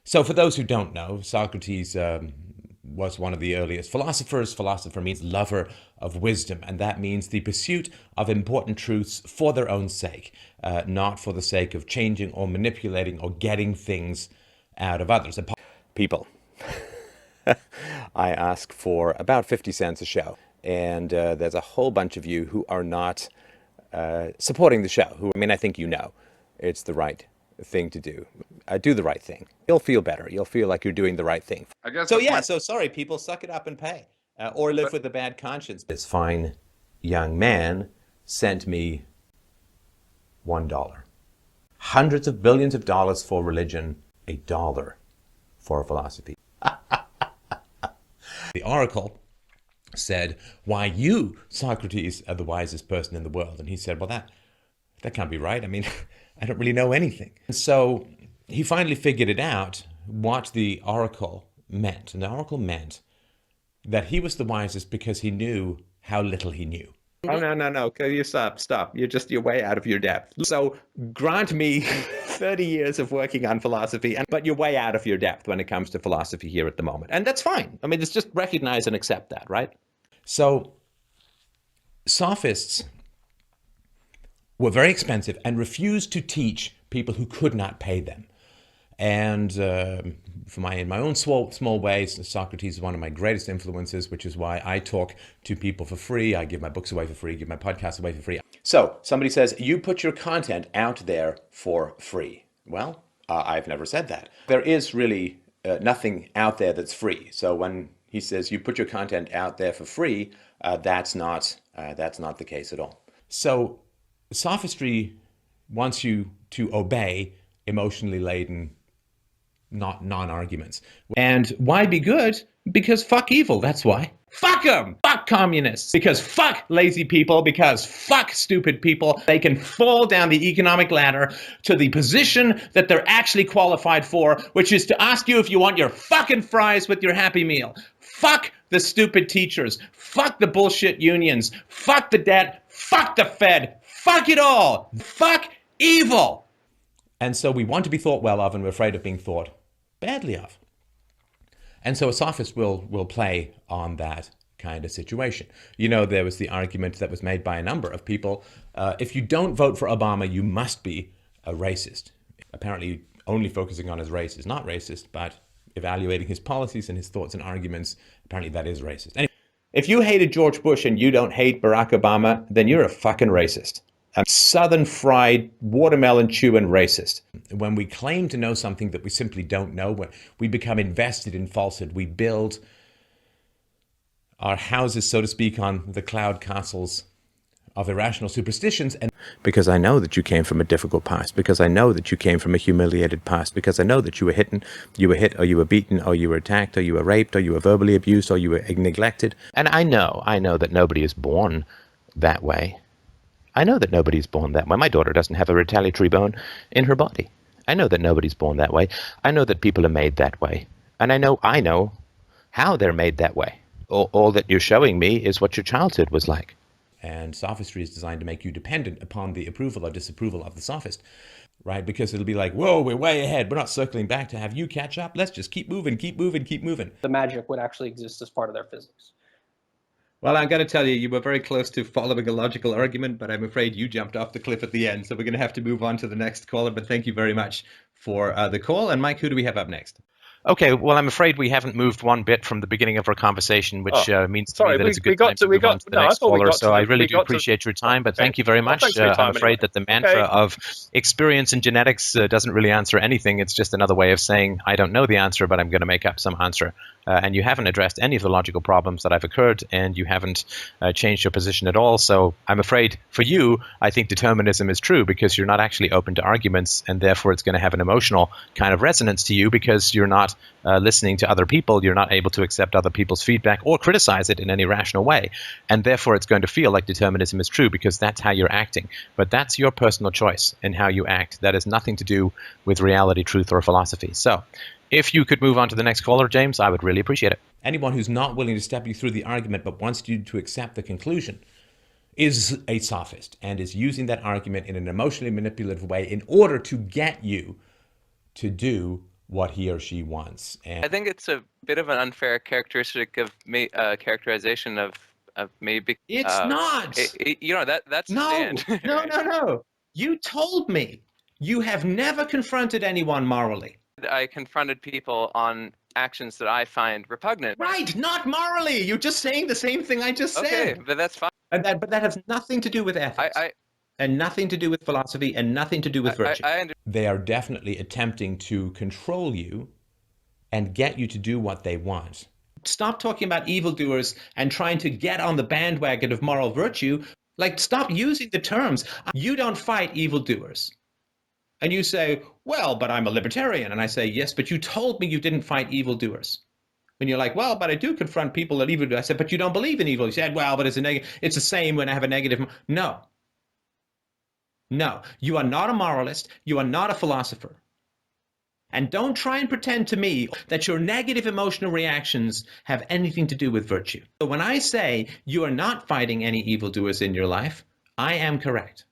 So for those who don't know, Socrates was one of the earliest philosophers. Philosopher means lover of wisdom, and that means the pursuit of important truths for their own sake, not for the sake of changing or manipulating or getting things out of others. People. I ask for about 50 cents a show, and there's a whole bunch of you who are not supporting the show. Who, I mean, I think you know it's the right thing to do. Do the right thing. You'll feel better. You'll feel like you're doing the right thing. I guess So that's yeah, my. so sorry, people, suck it up and pay, or live But with a bad conscience. This fine young man sent me $1. Hundreds of billions of dollars for religion, $1 for philosophy. The oracle said, "Why, you, Socrates, are the wisest person in the world." And he said, "Well, that can't be right. I mean, I don't really know anything." And so he finally figured it out, what the oracle meant. And the oracle meant that he was the wisest because he knew how little he knew. Oh, no. Can you stop. You're way out of your depth. So grant me 30 years of working on philosophy, but you're way out of your depth when it comes to philosophy here at the moment. And that's fine. I mean, it's just recognize and accept that, right? So Sophists were very expensive and refused to teach people who could not pay them. And in my own small ways, Socrates is one of my greatest influences, which is why I talk to people for free. I give my books away for free, give my podcasts away for free. So somebody says, you put your content out there for free. Well, I've never said that. There is really nothing out there that's free. So when he says you put your content out there for free, that's not the case at all. So sophistry wants you to obey emotionally laden non-arguments. And why be good? Because fuck evil, that's why. Fuck them! Fuck communists! Because fuck lazy people, because fuck stupid people. They can fall down the economic ladder to the position that they're actually qualified for, which is to ask you if you want your fucking fries with your Happy Meal. Fuck the stupid teachers. Fuck the bullshit unions. Fuck the debt. Fuck the Fed. Fuck it all. Fuck evil. And so we want to be thought well of, and we're afraid of being thought badly of. And so a sophist will play on that kind of situation. You know, there was the argument that was made by a number of people, if you don't vote for Obama, you must be a racist. Apparently, only focusing on his race is not racist, but evaluating his policies and his thoughts and arguments, apparently that is racist. Anyway, if you hated George Bush and you don't hate Barack Obama, then you're a fucking racist. A southern fried watermelon chewing racist. When we claim to know something that we simply don't know, when we become invested in falsehood, we build our houses, so to speak, on the cloud castles of irrational superstitions. And because I know that you came from a difficult past, because I know that you came from a humiliated past, because I know that you were hit, or you were beaten, or you were attacked, or you were raped, or you were verbally abused, or you were neglected. And I know that nobody is born that way. I know that nobody's born that way. My daughter doesn't have a retaliatory bone in her body. I know that nobody's born that way. I know that people are made that way. And I know how they're made that way. All that you're showing me is what your childhood was like. And sophistry is designed to make you dependent upon the approval or disapproval of the sophist, right? Because it'll be like, whoa, we're way ahead. We're not circling back to have you catch up. Let's just keep moving. The magic would actually exist as part of their physics. Well, I've got to tell you, you were very close to following a logical argument, but I'm afraid you jumped off the cliff at the end. So we're going to have to move on to the next caller. But thank you very much for the call. And Mike, who do we have up next? Okay, well, I'm afraid we haven't moved one bit from the beginning of our conversation, which means to me that it's a good time to move on to the next caller. So I really do appreciate your time, but thank you very much. I'm afraid that the mantra of experience in genetics doesn't really answer anything. It's just another way of saying, I don't know the answer, but I'm going to make up some answer. And you haven't addressed any of the logical problems that have occurred, and you haven't changed your position at all. So I'm afraid for you, I think determinism is true because you're not actually open to arguments, and therefore it's going to have an emotional kind of resonance to you because you're not listening to other people. You're not able to accept other people's feedback or criticize it in any rational way. And therefore it's going to feel like determinism is true because that's how you're acting. But that's your personal choice in how you act. That has nothing to do with reality, truth, or philosophy. So if you could move on to the next caller, James, I would really appreciate it. Anyone who's not willing to step you through the argument but wants you to accept the conclusion is a sophist and is using that argument in an emotionally manipulative way in order to get you to do what he or she wants. And I think it's a bit of an unfair characteristic of me, characterization of me. It's not. That's no, stand. No. You told me you have never confronted anyone morally. I confronted people on actions that I find repugnant. Right, not morally. You're just saying the same thing I just said. Okay, but that's fine. But that has nothing to do with ethics. And nothing to do with philosophy, and nothing to do with virtue. They are definitely attempting to control you and get you to do what they want. Stop talking about evildoers and trying to get on the bandwagon of moral virtue. Like, stop using the terms. You don't fight evildoers. And you say, well, but I'm a libertarian. And I say, yes, but you told me you didn't fight evildoers. And you're like, well, but I do confront people that evil do. I said, but you don't believe in evil. You said, well, but it's the same when I have a negative. No, you are not a moralist. You are not a philosopher. And don't try and pretend to me that your negative emotional reactions have anything to do with virtue. So when I say you are not fighting any evildoers in your life, I am correct.